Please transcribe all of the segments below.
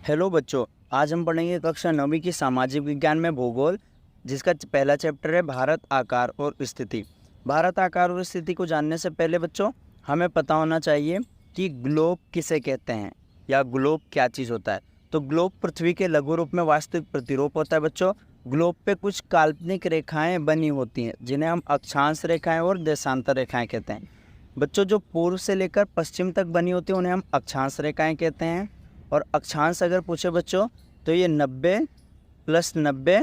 Hello बच्चों, आज हम पढ़ेंगे कक्षा 9वीं की सामाजिक विज्ञान में भूगोल, जिसका पहला चैप्टर है भारत आकार और स्थिति। भारत आकार और स्थिति को जानने से पहले बच्चों हमें पता होना चाहिए कि ग्लोब किसे कहते हैं या ग्लोब क्या चीज़ होता है। तो ग्लोब पृथ्वी के लघु रूप में वास्तविक प्रतिरूप होता है बच्चों। ग्लोब पे कुछ काल्पनिक रेखाएं बनी होती हैं जिन्हें हम अक्षांश रेखाएं और देशांतर रेखाएं कहते हैं। बच्चों जो पूर्व से लेकर पश्चिम तक बनी होती है उन्हें हम अक्षांश रेखाएं कहते हैं। और अक्षांश अगर पूछे बच्चों तो ये 90 + 90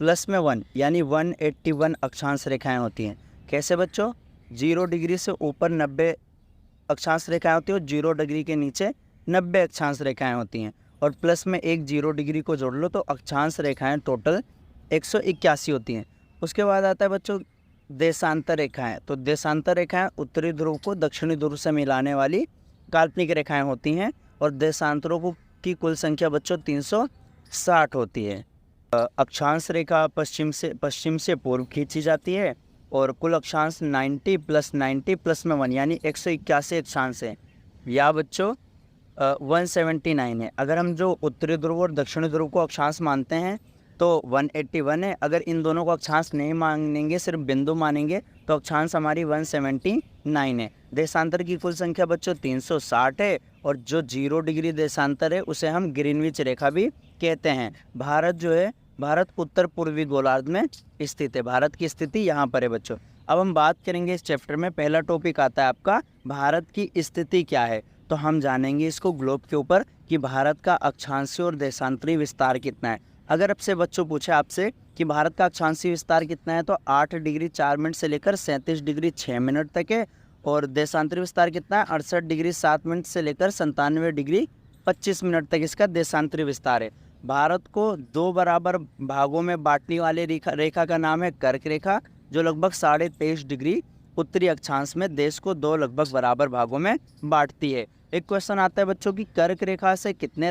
प्लस में 1 यानी 181 अक्षांश रेखाएं होती हैं। कैसे बच्चों? 0 डिग्री से ऊपर 90 अक्षांश रेखाएं होती हैं और 0 डिग्री के नीचे 90 अक्षांश रेखाएं होती हैं। और प्लस में एक 0 डिग्री को जोड़ लो तो अक्षांश रेखाएं टोटल 181 होती हैं। उसके बाद आता है बच्चों देशांतर रेखाएं। तो देशांतर रेखाएं उत्तरी ध्रुव को दक्षिणी ध्रुव से मिलाने वाली काल्पनिक रेखाएं होती हैं। और देशांतरों की कुल संख्या बच्चों 360 होती है। अक्षांश रेखा पश्चिम से पूर्व खींची जाती है और कुल अक्षांश 90 + 90 प्लस में 1 यानी 181 अक्षांश है या बच्चों 179 है। अगर हम जो उत्तरी ध्रुव और दक्षिणी ध्रुव को अक्षांश मानते हैं तो 181 है। अगर इन दोनों को अक्षांश नहीं मानेंगे, सिर्फ बिंदु मानेंगे, तो अक्षांश हमारी 179 है। देशांतर की कुल संख्या बच्चों 360 है और जो 0 डिग्री देशांतर है उसे हम ग्रीनविच रेखा भी कहते हैं। भारत जो है, भारत उत्तर पूर्वी गोलार्ध में स्थित है। भारत की स्थिति यहाँ पर है बच्चों। अब हम बात करेंगे इस चैप्टर में, पहला टॉपिक आता है आपका भारत की स्थिति क्या है। तो हम जानेंगे इसको ग्लोब के ऊपर कि भारत का अक्षांशीय और देशांतरी विस्तार कितना है। अगर आपसे बच्चों पूछे आपसे कि भारत का अक्षांशीय विस्तार कितना है तो 8 डिग्री 4 मिनट से लेकर 37 डिग्री 6 मिनट तक है। और देशांतरी विस्तार कितना है? 68 डिग्री 7 मिनट से लेकर 97 डिग्री 25 मिनट तक इसका देशांतरी विस्तार है। भारत को 2 बराबर भागों में बांटने वाले रेखा का नाम है कर्क रेखा, जो लगभग 23.5 डिग्री उत्तरी अक्षांश में देश को 2 लगभग बराबर भागों में बांटती है। एक क्वेश्चन आता है बच्चों की कर्क रेखा कितने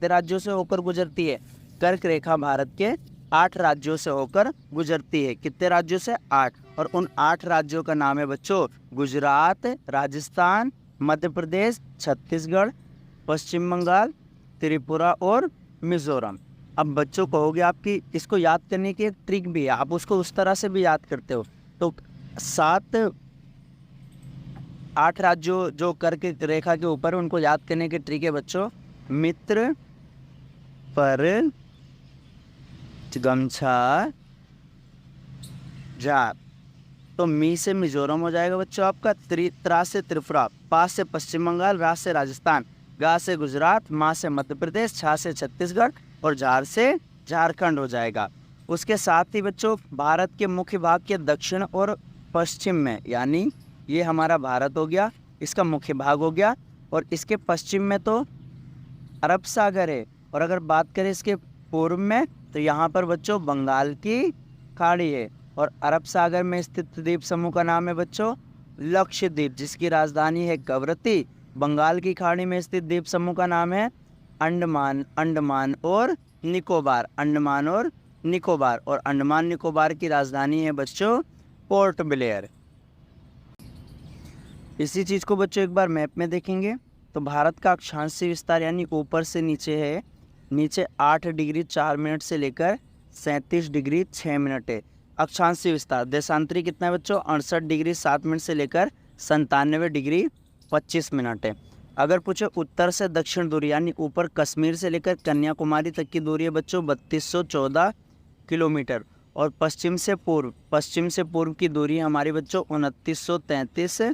राज्यों से होकर गुजरती है? कर्क रेखा भारत के 8 राज्यों से होकर गुजरती है। कितने राज्यों से? 8। और उन 8 राज्यों का नाम है बच्चों गुजरात, राजस्थान, मध्य प्रदेश, छत्तीसगढ़, पश्चिम बंगाल, त्रिपुरा और मिजोरम। अब बच्चों कहोगे आपकी इसको याद करने की एक ट्रिक भी है, आप उसको उस तरह से भी याद करते हो। तो 8 राज्यों जो कर्क रेखा के ऊपर उनको याद करने की ट्रिक है बच्चों मित्र, पर, गमछा, जाप। तो मी से मिजोरम हो जाएगा बच्चों आपका, त्रा से त्रिपुरा, पा से पश्चिम बंगाल, रा से राजस्थान, गा से गुजरात, मा से मध्य प्रदेश, छा से छत्तीसगढ़ और झार से झारखंड हो जाएगा। उसके साथ ही बच्चों भारत के मुख्य भाग के दक्षिण और पश्चिम में, यानी ये हमारा भारत हो गया, इसका मुख्य भाग हो गया, और इसके पश्चिम में तो अरब सागर है। और अगर बात करें इसके पूर्व में तो यहाँ पर बच्चों बंगाल की खाड़ी है। और अरब सागर में स्थित द्वीप समूह का नाम है बच्चों लक्षद्वीप, जिसकी राजधानी है कवरत्ती। बंगाल की खाड़ी में स्थित द्वीप समूह का नाम है अंडमान और निकोबार। और अंडमान निकोबार की राजधानी है बच्चों पोर्ट ब्लेयर। इसी चीज़ को बच्चों एक बार मैप में देखेंगे तो भारत का अक्षांशीय विस्तार यानी ऊपर से नीचे है, नीचे 8 डिग्री 4 मिनट से लेकर 37 डिग्री 6 मिनट है अक्षांशीय विस्तार। देशांतरी कितना है बच्चों? 68 डिग्री 7 मिनट से लेकर 97 डिग्री 25 मिनट है। अगर पूछे उत्तर से दक्षिण दूरी यानी ऊपर कश्मीर से लेकर कन्याकुमारी तक की दूरी है बच्चों 3214 किलोमीटर। और पश्चिम से पूर्व की दूरी हमारी बच्चों 2933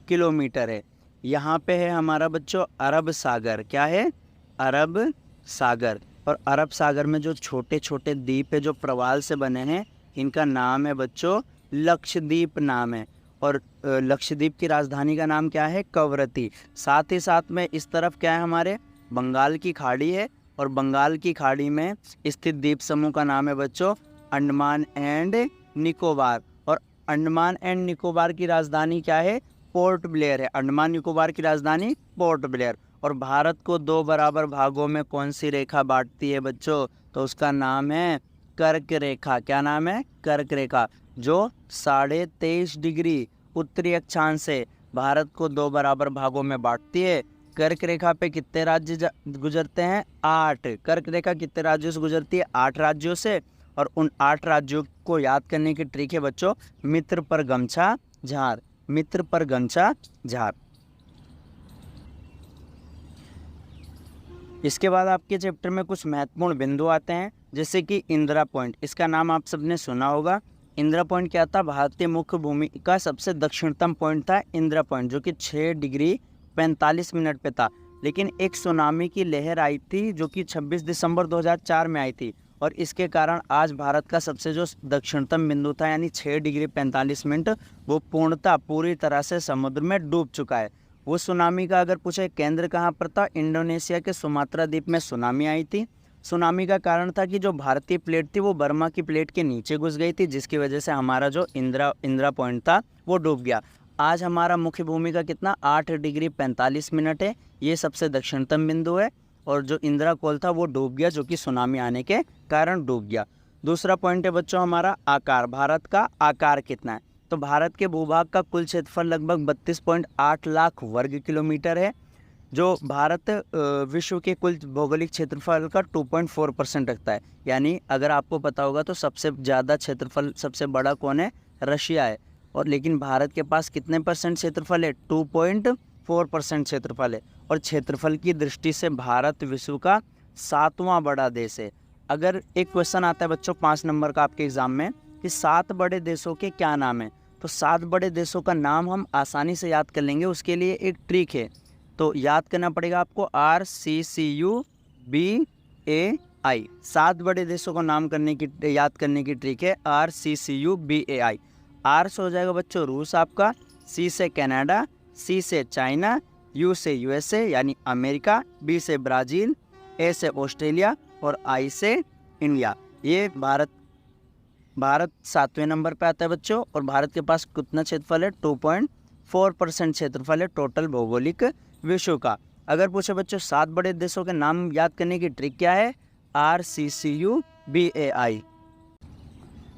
किलोमीटर है। यहाँ पे है हमारा बच्चों अरब सागर। क्या है? अरब सागर। और अरब सागर में जो छोटे छोटे द्वीप है जो प्रवाल से बने हैं, इनका नाम है बच्चों लक्षद्वीप नाम है। और लक्षद्वीप की राजधानी का नाम क्या है? कवरत्ती। साथ ही साथ में इस तरफ क्या है हमारे बंगाल की खाड़ी है, और बंगाल की खाड़ी में स्थित द्वीप समूह का नाम है बच्चों अंडमान एंड निकोबार। और अंडमान एंड निकोबार की राजधानी क्या है? पोर्ट ब्लेयर है। अंडमान निकोबार की राजधानी पोर्ट ब्लेयर। और भारत को 2 बराबर भागों में कौन सी रेखा बांटती है बच्चों? तो उसका नाम है कर्क रेखा। क्या नाम है? कर्क रेखा, जो 23.5 डिग्री उत्तरी अक्षांश से भारत को 2 बराबर भागों में बांटती है। कर्क रेखा पे कितने राज्य गुजरते हैं? 8। कर्क रेखा कितने राज्यों से गुजरती है? 8 राज्यों से। और उन 8 राज्यों को याद करने की ट्रिक है बच्चों, मित्र पर गमछा झार, मित्र पर गमछा झार। इसके बाद आपके चैप्टर में कुछ महत्वपूर्ण बिंदु आते हैं, जैसे कि इंदिरा पॉइंट। इसका नाम आप सबने सुना होगा। इंदिरा पॉइंट क्या था? भारतीय मुख्य भूमि का सबसे दक्षिणतम पॉइंट था इंदिरा पॉइंट, जो कि 6 डिग्री 45 मिनट पे था। लेकिन एक सुनामी की लहर आई थी जो कि 26 दिसंबर 2004 में आई थी, और इसके कारण आज भारत का सबसे जो दक्षिणतम बिंदु था यानी 6 डिग्री 45 मिनट, वो पूर्णतः पूरी तरह से समुद्र में डूब चुका है। वो सुनामी का अगर पूछे केंद्र कहाँ पर था? इंडोनेशिया के सुमात्रा द्वीप में सुनामी आई थी। सुनामी का कारण था कि जो भारतीय प्लेट थी वो बर्मा की प्लेट के नीचे घुस गई थी, जिसकी वजह से हमारा जो इंदिरा पॉइंट था वो डूब गया। आज हमारा मुख्य भूमि का कितना? 8 डिग्री 45 मिनट है। ये सबसे दक्षिणतम बिंदु है, और जो इंदिरा कोल था वो डूब गया, जो कि सुनामी आने के कारण डूब गया। दूसरा पॉइंट है बच्चों हमारा आकार। भारत का आकार कितना है? तो भारत के भूभाग का कुल क्षेत्रफल लगभग 32.8 लाख वर्ग किलोमीटर है, जो भारत विश्व के कुल भौगोलिक क्षेत्रफल का 2.4% रखता है। यानी अगर आपको पता होगा तो सबसे ज़्यादा क्षेत्रफल, सबसे बड़ा कौन है? रशिया है। और लेकिन भारत के पास कितने परसेंट क्षेत्रफल है? 2.4% क्षेत्रफल है। और क्षेत्रफल की दृष्टि से भारत विश्व का 7वां बड़ा देश है। अगर एक क्वेश्चन आता है बच्चों 5 नंबर का आपके एग्जाम में कि 7 बड़े देशों के क्या नाम है, तो 7 बड़े देशों का नाम हम आसानी से याद कर लेंगे। उसके लिए एक ट्रिक है, तो याद करना पड़ेगा आपको RCCUBAI। 7 बड़े देशों को नाम याद करने की ट्रिक है RCCUBAI। R से हो जाएगा बच्चों रूस आपका, C से कनाडा, C से चाइना, U से USA यानी अमेरिका, B से ब्राज़ील, A से ऑस्ट्रेलिया और I से इंडिया। ये भारत 7वें नंबर पे आता है बच्चों। और भारत के पास कितना क्षेत्रफल है? 2.4% क्षेत्रफल है टोटल भौगोलिक विश्व का। अगर पूछे बच्चों 7 बड़े देशों के नाम याद करने की ट्रिक क्या है? RCCUBAI।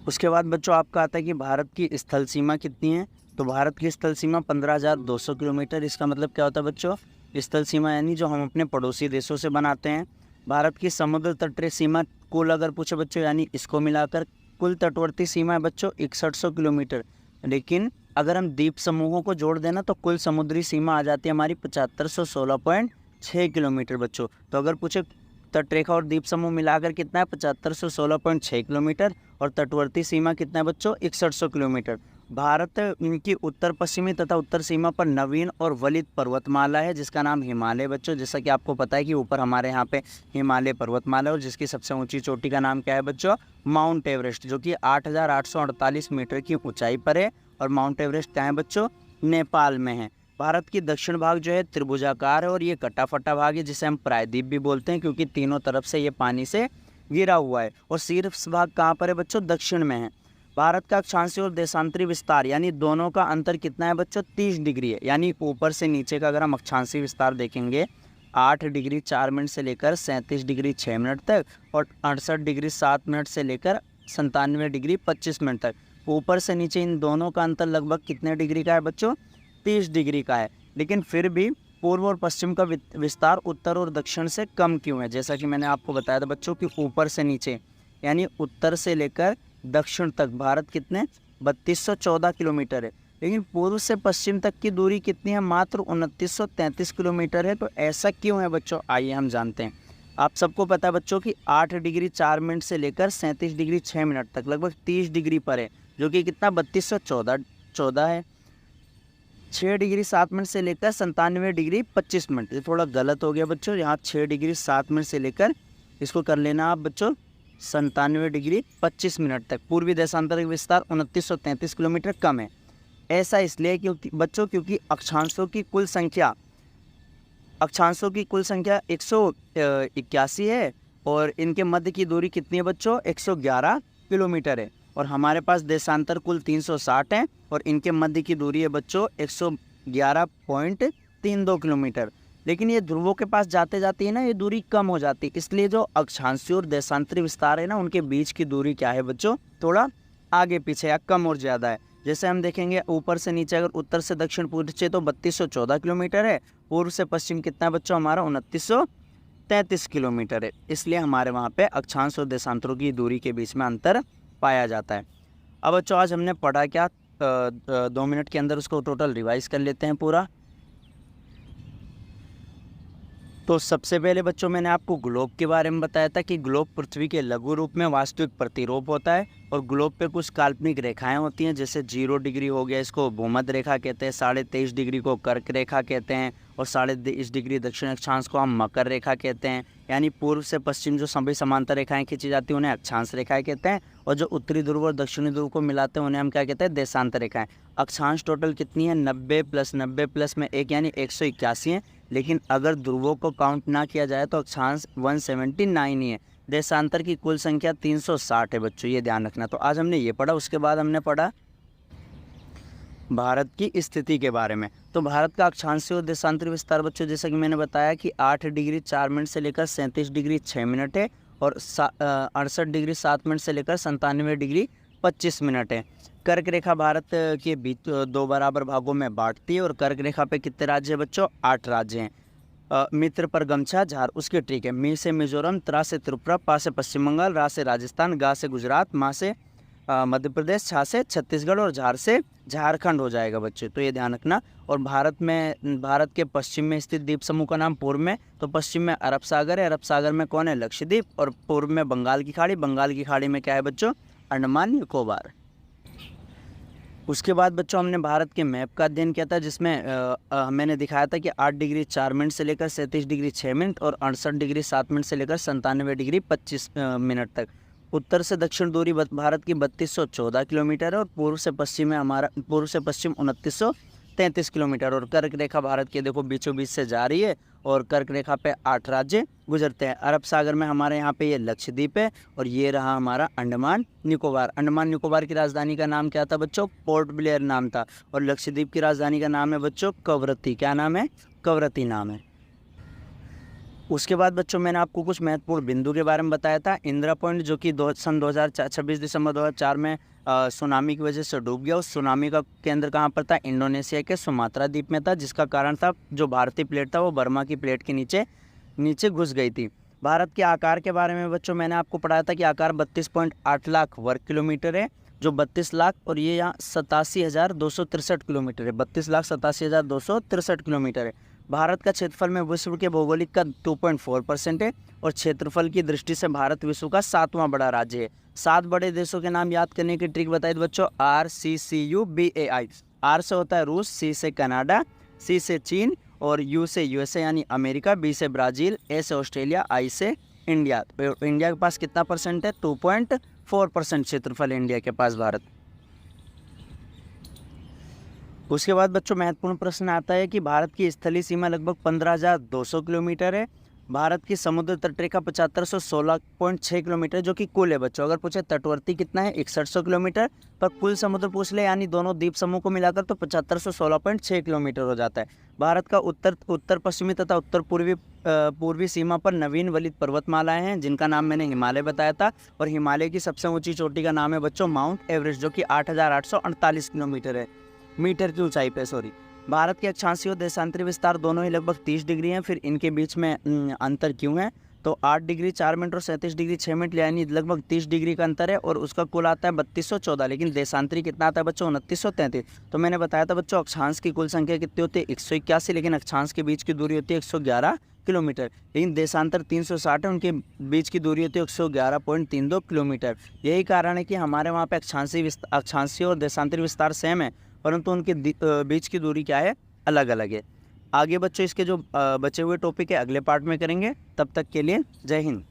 उसके बाद बच्चों आपका आता है कि भारत की स्थल सीमा कितनी है? तो भारत की स्थल सीमा 15,200 किलोमीटर। इसका मतलब क्या होता है बच्चों? स्थल सीमा यानी जो हम अपने पड़ोसी देशों से बनाते हैं। भारत की समुद्र तटीय सीमा कुल अगर पूछे बच्चों, यानी इसको मिलाकर कुल तटवर्ती सीमा है बच्चों 6100 किलोमीटर। लेकिन अगर हम द्वीप समूहों को जोड़ देना तो कुल समुद्री सीमा आ जाती है हमारी 7516.6 किलोमीटर बच्चों। तो अगर पूछे तटरेखा और द्वीप समूह मिलाकर कितना है? 7516.6 किलोमीटर। और तटवर्ती सीमा कितना है बच्चों? 6100 किलोमीटर। भारत की उत्तर पश्चिमी तथा उत्तर सीमा पर नवीन और वलित पर्वतमाला है, जिसका नाम हिमालय बच्चों। जैसा कि आपको पता है कि ऊपर हमारे यहाँ पे हिमालय पर्वतमाला, और जिसकी सबसे ऊंची चोटी का नाम क्या है बच्चों? माउंट एवरेस्ट, जो कि 8,848 मीटर की ऊंचाई पर है। और माउंट एवरेस्ट कहाँ है बच्चों? नेपाल में है। भारत की दक्षिण भाग जो है त्रिभुजाकार है, और ये कटा फटा भाग है जिसे हम प्रायद्वीप भी बोलते हैं, क्योंकि तीनों तरफ से ये पानी से घिरा हुआ है। और शीर्ष भाग कहाँ पर है बच्चों? दक्षिण में है। भारत का अक्षांशीय और देशांतरी विस्तार यानी दोनों का अंतर कितना है बच्चों? 30 डिग्री है। यानी ऊपर से नीचे का अगर हम अक्षांशीय विस्तार देखेंगे 8 डिग्री 4 मिनट से लेकर 37 डिग्री 6 मिनट तक, और 68 डिग्री 7 मिनट से लेकर 97 डिग्री 25 मिनट तक। ऊपर से नीचे इन दोनों का अंतर लगभग कितने डिग्री का है बच्चों? 30 डिग्री का है। लेकिन फिर भी पूर्व और पश्चिम का विस्तार उत्तर और दक्षिण से कम क्यों है? जैसा कि मैंने आपको बताया था बच्चों कि ऊपर से नीचे यानी उत्तर से लेकर दक्षिण तक भारत कितने 3214 किलोमीटर है, लेकिन पूर्व से पश्चिम तक की दूरी कितनी है? मात्र 2933 किलोमीटर है। तो ऐसा क्यों है बच्चों? आइए हम जानते हैं। आप सबको पता है बच्चों कि 8 डिग्री 4 मिनट से लेकर 37 डिग्री 6 मिनट तक लगभग 30 डिग्री पर है, जो कि कितना 3214 है। 6 डिग्री 7 मिनट से लेकर 97 डिग्री 25 मिनट, ये थोड़ा गलत हो गया बच्चों। यहाँ 6 डिग्री 7 मिनट से लेकर इसको कर लेना आप बच्चों 97 डिग्री 25 मिनट तक। पूर्वी देशांतरिक विस्तार 2933 किलोमीटर कम है। ऐसा इसलिए क्योंकि क्योंकि अक्षांशों की कुल संख्या 181 है, और इनके मध्य की दूरी कितनी है बच्चों? 111 किलोमीटर है। और हमारे पास देशांतर कुल 360 है, और इनके मध्य की दूरी है बच्चों 111.32 किलोमीटर। लेकिन ये ध्रुवों के पास जाते जाते ही ना ये दूरी कम हो जाती है, इसलिए जो अक्षांशीय और देशांतरी विस्तार है ना उनके बीच की दूरी क्या है बच्चों? थोड़ा आगे पीछे या कम और ज़्यादा है। जैसे हम देखेंगे ऊपर से नीचे अगर उत्तर से दक्षिण पूछे तो 3214 किलोमीटर है, पूर्व से पश्चिम कितना है बच्चों हमारा 2933 किलोमीटर है, इसलिए हमारे वहाँ पे अक्षांश और देशांतरों की दूरी के बीच में अंतर पाया जाता है। अब बच्चों आज हमने पढ़ा क्या, 2 मिनट के अंदर उसको टोटल रिवाइज कर लेते हैं पूरा। तो सबसे पहले बच्चों मैंने आपको ग्लोब के बारे में बताया था कि ग्लोब पृथ्वी के लघु रूप में वास्तविक प्रतिरूप होता है और ग्लोब पे कुछ काल्पनिक रेखाएं होती हैं, जैसे 0 डिग्री हो गया, इसको भूमध्य रेखा कहते हैं, 23.5 डिग्री को कर्क रेखा कहते हैं और 23.5 डिग्री दक्षिण अक्षांश को हम मकर रेखा कहते हैं। यानी पूर्व से पश्चिम जो सभी समांतर रेखाएं खींची जाती हैं उन्हें अक्षांश रेखाएं कहते हैं और जो उत्तरी ध्रुव और दक्षिणी ध्रुव को मिलाते हैं उन्हें हम क्या कहते हैं, देशांतर रेखाएं। अक्षांश टोटल कितनी है, 90 + 90 प्लस में 1 यानी 181 है, लेकिन अगर ध्रुवों को काउंट ना किया जाए तो अक्षांश 179 ही है। देशांतर की कुल संख्या 360 है बच्चों, ये ध्यान रखना। तो आज हमने ये पढ़ा, उसके बाद हमने पढ़ा भारत की स्थिति के बारे में। तो भारत का अक्षांशीय और देशांतरी विस्तार बच्चों जैसा कि मैंने बताया कि 8 डिग्री 4 मिनट से लेकर 37 डिग्री 6 मिनट है और 68 डिग्री 7 मिनट से लेकर 97 डिग्री 25 मिनट है। कर्क रेखा भारत के बीच 2 बराबर भागों में बांटती है और कर्क रेखा पे कितने राज्य हैं बच्चों, 8 राज्य हैं। मित्र पर गमछा, झार उसके ठीक है, मी से मिजोरम, त्रा से त्रिपुरा, पा से पश्चिम बंगाल, रा से राजस्थान, गा से गुजरात, मा से मध्य प्रदेश, छा से छत्तीसगढ़ और झार से झारखंड हो जाएगा बच्चे, तो ये ध्यान रखना। और भारत के पश्चिम में स्थित द्वीप समूह का नाम पूर्व में, तो पश्चिम में अरब सागर है, अरब सागर में कौन है, लक्षद्वीप, और पूर्व में बंगाल की खाड़ी, बंगाल की खाड़ी में क्या है बच्चों, अंडमान निकोबार। उसके बाद बच्चों हमने भारत के मैप का अध्ययन किया था जिसमें मैंने दिखाया था कि 8 डिग्री 4 मिनट से लेकर 37 डिग्री 6 मिनट और 68 डिग्री 7 मिनट से लेकर 97 डिग्री 25 मिनट तक उत्तर से दक्षिण दूरी भारत की 3214 किलोमीटर है और पूर्व से पश्चिम 2933 किलोमीटर। और कर्क रेखा भारत के देखो बीचों बीच से जा रही है और कर्क रेखा पे 8 राज्य गुजरते हैं। अरब सागर में हमारे यहाँ पे ये लक्षद्वीप है और ये रहा हमारा अंडमान निकोबार। अंडमान निकोबार की राजधानी का नाम क्या था बच्चों, पोर्ट ब्लेयर नाम था, और लक्षद्वीप की राजधानी का नाम है बच्चों कवरत्ती। क्या नाम है, कवरत्ती नाम है। उसके बाद बच्चों मैंने आपको कुछ महत्वपूर्ण बिंदु के बारे में बताया था। इंदिरा पॉइंट जो कि 26 दिसंबर 2004 में सुनामी की वजह से डूब गया। उस सुनामी का केंद्र कहाँ पर था, इंडोनेशिया के सुमात्रा द्वीप में था, जिसका कारण था जो भारतीय प्लेट था वो बर्मा की प्लेट के नीचे घुस गई थी। भारत के आकार के बारे में बच्चों मैंने आपको पढ़ाया था कि आकार 32.8 लाख वर्ग किलोमीटर है, जो 32 लाख और ये यहाँ 87,263 किलोमीटर है, 32,87,263 किलोमीटर है। भारत का क्षेत्रफल में विश्व के भौगोलिक का 2.4% है और क्षेत्रफल की दृष्टि से भारत विश्व का 7वां बड़ा राज्य है। 7 बड़े देशों के नाम याद करने की ट्रिक बताई बच्चों, RCCUBAI। R से होता है रूस, C से कनाडा, C से चीन और U से USA यानी अमेरिका, B से ब्राज़ील, A से ऑस्ट्रेलिया, I से इंडिया। इंडिया के पास कितना परसेंट है, 2.4% क्षेत्रफल है इंडिया के पास भारत। उसके बाद बच्चों महत्वपूर्ण प्रश्न आता है कि भारत की स्थलीय सीमा लगभग 15,200 किलोमीटर है। भारत की समुद्र तटरेखा 7516.6 किलोमीटर जो कि कुल है बच्चों। अगर पूछे तटवर्ती कितना है 6100 किलोमीटर, पर कुल समुद्र पूछ ले यानी दोनों द्वीप समूह को मिलाकर तो 7516.6 किलोमीटर हो जाता है। भारत का उत्तर पश्चिमी तथा उत्तर पूर्वी सीमा पर नवीन वलित पर्वतमालाएं हैं जिनका नाम मैंने हिमालय बताया था, और हिमालय की सबसे ऊंची चोटी का नाम है बच्चों माउंट एवरेस्ट जो कि 8,848 किलोमीटर है, मीटर की ऊंचाई पे सॉरी। भारत के अक्षांशीय और देशांतरी विस्तार दोनों ही लगभग 30 डिग्री हैं। फिर इनके बीच में अंतर क्यों है, तो 8 डिग्री 4 मिनट और 37 डिग्री 6 मिनट यानी लगभग 30 डिग्री का अंतर है और उसका कुल आता है 3214, लेकिन देशांतरी कितना आता है बच्चों 2933। तो मैंने बताया था बच्चों अक्षांश की कुल संख्या कितनी होती है 181, लेकिन अक्षांश के बीच की दूरी होती है 111 किलोमीटर, लेकिन देशांतर 360 है, उनके बीच की दूरी होती है 111.32 किलोमीटर। यही कारण है कि हमारे वहाँ पे अक्षांशीय और देशांतरी विस्तार सेम है परंतु उनके बीच की दूरी क्या है, अलग अलग है। आगे बच्चों इसके जो बचे हुए टॉपिक है अगले पार्ट में करेंगे, तब तक के लिए जय हिंद।